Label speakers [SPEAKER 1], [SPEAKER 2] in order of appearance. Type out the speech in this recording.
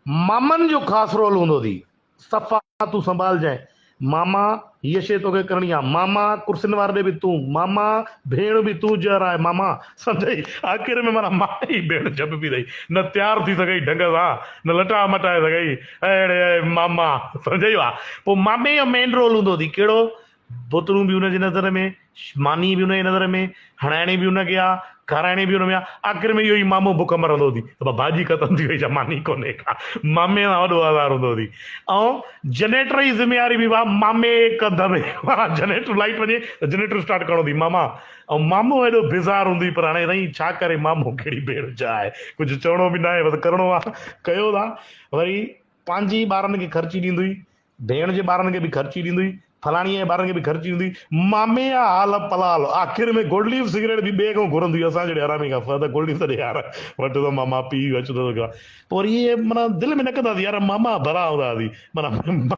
[SPEAKER 1] मामन जो ख़ासि रोल हूंदो थी। सफ़ा तूं संभाल जाए मामा, हीअ शइ तोखे करणी आहे मामा, कुर्सियुनि वारे ॾे बि तूं मामा, भेण बि तूं जर आहे मामा। सम्झई आख़िर में माना मां ई भेण जब बि रही, न तयारु थी सघई ढंग सां, न लटा मटाए सघई, अड़े मामा। सम्झई वा। पोइ मामे जो मेन रोल हूंदो थी कहिड़ो, बोतलूं बि हुनजी नज़र में, मानी बि हुनजी नज़र में, हणाइणी बि हुनखे आहे, खाराइणी बि हुन में आहे। आख़िर में इहो ई मामो बुख मरंदो थी त भाॼी ख़तमु थी वई छा, मानी कोन्हे का, मामे सां वॾो आज़ार हूंदो थी। ऐं जनरेटर जी ज़िम्मेवारी बि मामे कंध में, जनरेटर लाइट वञे त जनरेटर स्टार्ट करणो थी मामा। ऐं मामो हेॾो बिज़ार हूंदी, पर हाणे साईं छा करे, मामो कहिड़ी भेण चाहे, कुझु चवणो बि न आहे, बसि करिणो आहे, कयो था। वरी पंहिंजी ॿारनि खे ख़र्ची ॾींदी हुई, भेण जे ॿारनि खे बि ख़र्ची ॾींदी हुई, फलाणीअ जे ॿारनि खे बि ख़र्ची ॾींदी हुई। मामे जा हाल पलाल, आख़िर में गोल्ड लीफ सिगरेट बि ॿिए खां घुरंदी हुई, असां जहिड़े हरामी खां, त गोल्ड लीफ त यार वठि थो मामा, पी अच थो। पोइ वरी इहे माना दिलि में न कंदा यार, मामा भला हूंदा हुआ माना